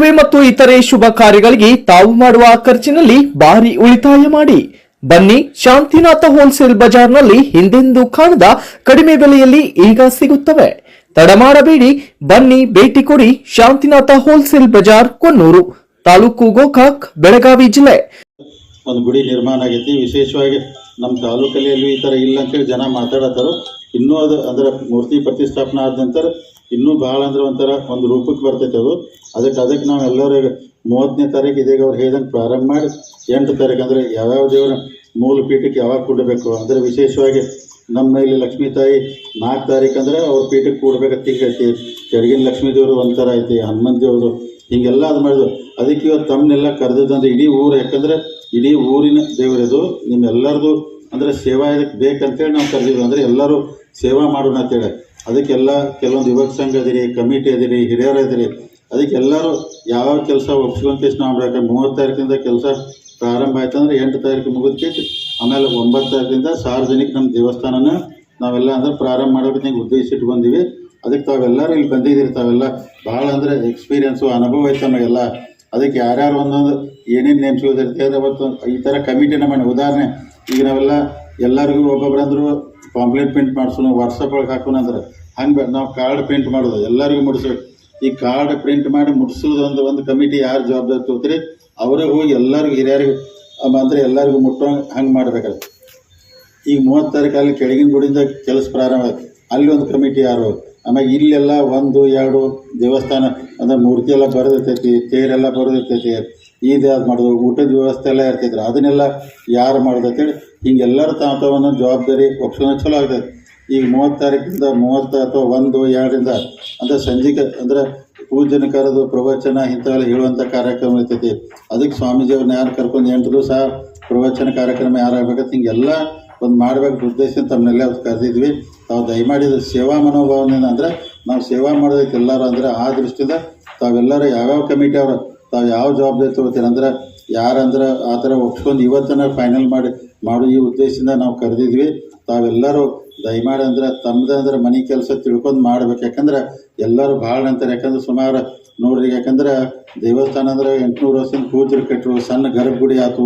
ಮದುವೆ ಮತ್ತು ಇತರೆ ಶುಭ ಕಾರ್ಯಗಳಿಗೆ ತಾವು ಮಾಡುವ ಖರ್ಚಿನಲ್ಲಿ ಭಾರಿ ಉಳಿತಾಯ ಮಾಡಿ. ಬನ್ನಿ, ಶಾಂತಿನಾಥ ಹೋಲ್ಸೇಲ್ ಬಜಾರ್ನಲ್ಲಿ ಹಿಂದೆಂದೂ ಕಾಣದ ಕಡಿಮೆ ಬೆಲೆಯಲ್ಲಿ ಈಗ ಸಿಗುತ್ತವೆ. ತಡ ಮಾಡಬೇಡಿ, ಬನ್ನಿ ಭೇಟಿ ಕೊಡಿ. ಶಾಂತಿನಾಥ ಹೋಲ್ಸೇಲ್ ಬಜಾರ್, ಕೊಣ್ಣೂರು, ತಾಲೂಕು ಗೋಕಾಕ್, ಬೆಳಗಾವಿ ಜಿಲ್ಲೆ. ಒಂದು ಗುಡಿ ನಿರ್ಮಾಣ ಆಗೈತಿ. ವಿಶೇಷವಾಗಿ ನಮ್ಮ ತಾಲೂಕಲ್ಲಿ ಈ ಥರ ಇಲ್ಲ ಅಂತೇಳಿ ಜನ ಮಾತಾಡತ್ತಾರ. ಇನ್ನೂ ಅದು ಅಂದ್ರೆ ಮೂರ್ತಿ ಪ್ರತಿಷ್ಠಾಪನೆ ಆದ ನಂತರ ಇನ್ನೂ ಭಾಳ ಅಂದ್ರೆ ಒಂಥರ ಒಂದು ರೂಪಕ್ಕೆ ಬರ್ತೈತೆ ಅದು. ಅದಕ್ಕೆ ನಾವೆಲ್ಲರೂ 30ನೇ ತಾರೀಕು ಇದೀಗ ಅವ್ರು ಹೇಳ್ದಂಗೆ ಪ್ರಾರಂಭ ಮಾಡಿ 8 ತಾರೀಕು ಅಂದರೆ ಯಾವ್ಯಾವ ದೇವರ ಮೂಲ ಪೀಠಕ್ಕೆ ಯಾವಾಗ ಕೂಡಬೇಕು ಅಂದರೆ ವಿಶೇಷವಾಗಿ ನಮ್ಮ ಇಲ್ಲಿ ಲಕ್ಷ್ಮೀ ತಾಯಿ 4 ತಾರೀಕು ಅಂದರೆ ಅವ್ರ ಪೀಠಕ್ಕೆ ಕೂಡಬೇಕಂತ ಹಿಂಗೈತಿ. ಕೆಳಗಿನ ಲಕ್ಷ್ಮೀ ದೇವರು ಒಂಥರ ಐತಿ, ಹನುಮಂತ ದೇವರು ಹೀಗೆಲ್ಲ ಅದು ಮಾಡಿದ್ರು. ಅದಕ್ಕೆ ಇವತ್ತು ತಮ್ಮನ್ನೆಲ್ಲ ಕರೆದಿದ್ದಂದ್ರೆ ಇಡೀ ಊರು, ಯಾಕಂದರೆ ಇಡೀ ಊರಿನ ದೇವರದು ನಿಮ್ಮೆಲ್ಲರದು ಅಂದರೆ ಸೇವಾ ಇದಕ್ಕೆ ಬೇಕಂತೇಳಿ ನಾವು ಕರೆದಿದ್ವಿ. ಅಂದರೆ ಎಲ್ಲರೂ ಸೇವಾ ಮಾಡೋಣ ಅಂತೇಳಿ ಅದಕ್ಕೆಲ್ಲ ಕೆಲವೊಂದು ಯುವಕ ಸಂಘ ಅದಿರಿ, ಕಮಿಟಿ ಅದಿರಿ, ಹಿರಿಯರು ಅದಿರಿ, ಅದಕ್ಕೆ ಎಲ್ಲರೂ ಯಾವ ಕೆಲಸ ಒಪ್ಸ್ಕೊಂತ ನಾವು ಮಾಡ್ಬೇಕು. 30 ತಾರೀಕಿಂದ ಕೆಲಸ ಪ್ರಾರಂಭ ಆಯ್ತು ಅಂದರೆ 8 ತಾರೀಕು ಮುಗಿದ್ಕೇಸಿ ಆಮೇಲೆ 9 ತಾರೀಕಿಂದ ಸಾರ್ವಜನಿಕ ನಮ್ಮ ದೇವಸ್ಥಾನನ ನಾವೆಲ್ಲ ಅಂದ್ರೆ ಪ್ರಾರಂಭ ಮಾಡೋದಕ್ಕೆ ಹಿಂಗೆ ಉದ್ದೇಶಿಟ್ಟು ಬಂದೀವಿ. ಅದಕ್ಕೆ ತಾವೆಲ್ಲರೂ ಇಲ್ಲಿ ಬಂದಿದ್ದೀರಿ. ತಾವೆಲ್ಲ ಭಾಳ ಅಂದರೆ ಎಕ್ಸ್ಪೀರಿಯನ್ಸು ಅನುಭವ ಐತೆ ನಮಗೆಲ್ಲ. ಅದಕ್ಕೆ ಯಾರ್ಯಾರು ಒಂದೊಂದು ಏನೇನು ನೇಮಿಸೋದಿರುತ್ತೆ ಅಂದರೆ ಅವತ್ತು ಈ ಥರ ಕಮಿಟಿನ ಮಾಡಿ. ಉದಾಹರಣೆ ಈಗ ನಾವೆಲ್ಲ ಎಲ್ಲರಿಗೂ ಒಬ್ಬೊಬ್ರು ಅಂದರು ಪಾಂಪ್ಲೆಟ್ ಪ್ರಿಂಟ್ ಮಾಡಿಸೋಣ, ವಾಟ್ಸಪ್ ಒಳಗೆ ಹಾಕೋಣ ಅಂದ್ರೆ ಹಂಗೆ ನಾವು ಕಾರ್ಡ್ ಪ್ರಿಂಟ್ ಮಾಡೋದು ಎಲ್ಲರಿಗೂ ಮುಡಿಸ್ಬೇಕು. ಈ ಕಾರ್ಡ್ ಪ್ರಿಂಟ್ ಮಾಡಿ ಮುಟ್ಸೋದು ಒಂದು ಕಮಿಟಿ ಯಾರು ಜವಾಬ್ದಾರಿ ತಗೋತೀರಿ ಅವರೇ ಹೋಗಿ ಎಲ್ಲರಿಗೂ ಹಿರಿಯರಿಗೆ ಅಂದರೆ ಎಲ್ಲರಿಗೂ ಮುಟ್ಟೋ ಹಂಗೆ ಮಾಡ್ಬೇಕಾದ್ರೆ. ಈಗ 30 ತಾರೀಕು ಅಲ್ಲಿ ಕೆಳಗಿನ ಗುಡಿಯಿಂದ ಕೆಲಸ ಪ್ರಾರಂಭ ಆಯ್ತು, ಅಲ್ಲಿ ಒಂದು ಕಮಿಟಿ ಯಾರು. ಆಮೇಲೆ ಇಲ್ಲೆಲ್ಲ 1, 2 ದೇವಸ್ಥಾನ ಅಂದರೆ ಮೂರ್ತಿ ಎಲ್ಲ ಬರೋದಿರ್ತೈತಿ, ತೇರೆಲ್ಲ ಬರೋದಿರ್ತೈತಿ, ಇದು ಯಾವ್ದು ಮಾಡೋದು, ಊಟದ ವ್ಯವಸ್ಥೆ ಎಲ್ಲ ಇರ್ತೈತ್ರಿ, ಅದನ್ನೆಲ್ಲ ಯಾರು ಮಾಡೋದು ಅಂತೇಳಿ ಹಿಂಗೆಲ್ಲರೂ ತಾವೊಂದು ಜವಾಬ್ದಾರಿ ಒಪ್ಸೋದು ಚಲೋ ಆಗ್ತೈತೆ. ಈಗ 30 ತಾರೀಕಿಂದ 30 ಅಥವಾ 1, 2ರಿಂದ ಅಂದರೆ ಸಂಜೆಗೆ ಅಂದರೆ ಪೂಜನ ಕರೆದು ಪ್ರವಚನ ಇಂಥವೆಲ್ಲ ಹೇಳುವಂಥ ಕಾರ್ಯಕ್ರಮ ಇರ್ತೈತಿ. ಅದಕ್ಕೆ ಸ್ವಾಮೀಜಿಯವ್ರನ್ನ ಯಾರು ಕರ್ಕೊಂಡು 8 ದಿವಸ ಪ್ರವಚನ ಕಾರ್ಯಕ್ರಮ ಯಾರಾಗಬೇಕಂತ ಹಿಂಗೆಲ್ಲ ಒಂದು ಮಾಡಬೇಕು ಉದ್ದೇಶ ತಮ್ಮನ್ನೆಲ್ಲ ಕರೆದಿದ್ವಿ. ತಾವು ದಯಮಾಡಿ ಸೇವಾ ಮನೋಭಾವನೆಯಿಂದ ಅಂದರೆ ನಾವು ಸೇವಾ ಮಾಡೋದಕ್ಕೆ ಎಲ್ಲರೂ ಅಂದರೆ ಆ ದೃಷ್ಟಿಯಿಂದ ತಾವೆಲ್ಲರೂ ಯಾವ್ಯಾವ ಕಮಿಟಿ ಅವರು ತಾವು ಯಾವ ಜವಾಬ್ದಾರಿ ತೊಗೋತೀರ ಅಂದ್ರೆ ಯಾರಂದ್ರೆ ಆ ಥರ ಒಪ್ಸ್ಕೊಂಡು ಇವತ್ತನ್ನ ಫೈನಲ್ ಮಾಡೋ ಈ ಉದ್ದೇಶದಿಂದ ನಾವು ಕರೆದಿದ್ವಿ. ತಾವೆಲ್ಲರೂ ದಯಮಾಡಿ ಅಂದ್ರೆ ತಮ್ಮದೇ ಅಂದ್ರೆ ಮನೆ ಕೆಲಸ ತಿಳ್ಕೊಂಡು ಮಾಡ್ಬೇಕು. ಯಾಕಂದ್ರೆ ಎಲ್ಲರೂ ಭಾಳ ಅಂತಾರೆ. ಯಾಕಂದ್ರೆ ಸುಮಾರು ನೋಡ್ರಿ, ಯಾಕಂದ್ರೆ ದೇವಸ್ಥಾನ ಅಂದ್ರೆ 800 ವರ್ಷದಿಂದ ಪೂಜರು ಕಟ್ಟರು. ಸಣ್ಣ ಗರ್ಭಗುಡಿ ಆಯ್ತು,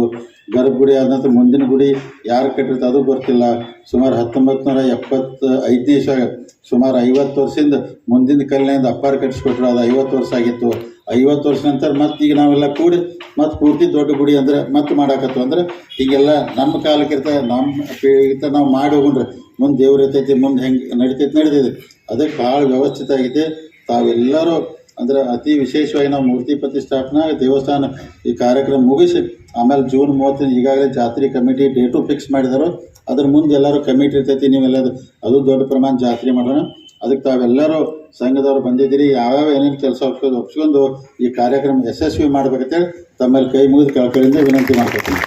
ಗರ್ಭಗುಡಿ ಆದ ನಂತರ ಮುಂದಿನ ಗುಡಿ ಯಾರು ಕಟ್ಟಿರ್ತ ಅದು ಗೊತ್ತಿಲ್ಲ. ಸುಮಾರು 1975ನೇ ಇಸ್ವಾಗ ಸುಮಾರು 50 ವರ್ಷದಿಂದ ಮುಂದಿನ ಕಲ್ಯಾಣದ ಅಪ್ಪಾರು ಕಟ್ಟಿಸ್ಕೊಟ್ರು. ಅದು 50 ವರ್ಷ ಆಗಿತ್ತು. 50 ವರ್ಷ ನಂತರ ಮತ್ತೆ ಈಗ ನಾವೆಲ್ಲ ಕೂಡಿ ಮತ್ತು ಪೂರ್ತಿ ದೊಡ್ಡ ಗುಡಿ ಅಂದರೆ ಮತ್ತೆ ಮಾಡಾಕತ್ತು. ಅಂದ್ರೆ ಹೀಗೆಲ್ಲ ನಮ್ಮ ಕಾಲಕ್ಕಿರ್ತ ನಮ್ಮ ನಾವು ಮಾಡಿ ಹೋಗ್ರಿ ಮುಂದೆ ದೇವ್ರು ಇರ್ತೈತಿ, ಮುಂದೆ ಹೆಂಗೆ ನಡೀತೈತಿ. ಅದಕ್ಕೆ ಭಾಳ ವ್ಯವಸ್ಥಿತ ಆಗೈತಿ. ತಾವೆಲ್ಲರೂ ಅಂದರೆ ಅತಿ ವಿಶೇಷವಾಗಿ ನಾವು ಮೂರ್ತಿ ಪ್ರತಿಷ್ಠಾಪನಾ ದೇವಸ್ಥಾನ ಈ ಕಾರ್ಯಕ್ರಮ ಮುಗಿಸಿ ಆಮೇಲೆ ಜೂನ್ 30 ಈಗಾಗಲೇ ಜಾತ್ರೆ ಕಮಿಟಿ ಡೇಟು ಫಿಕ್ಸ್ ಮಾಡಿದಾರೋ. ಅದ್ರ ಮುಂದೆ ಎಲ್ಲರೂ ಕಮಿಟಿ ಇರ್ತೈತಿ, ನೀವೆಲ್ಲದು ಅದು ದೊಡ್ಡ ಪ್ರಮಾಣ ಜಾತ್ರೆ ಮಾಡೋಣ. ಅದಕ್ಕೆ ತಾವೆಲ್ಲರೂ ಸಂಘದವ್ರು ಬಂದಿದ್ದೀರಿ. ಯಾವ್ಯಾವ ಏನೇನು ಕೆಲಸ ಒಪ್ಸ್ಕೊಂಡು ಈ ಕಾರ್ಯಕ್ರಮ ಯಶಸ್ವಿ ಮಾಡ್ಬೇಕಂತೇಳಿ ತಮ್ಮಲ್ಲಿ ಕೈ ಮುಗಿದು ಕಳ್ಕಳಿಂದ ವಿನಂತಿ ಮಾಡ್ಕೊತೀನಿ.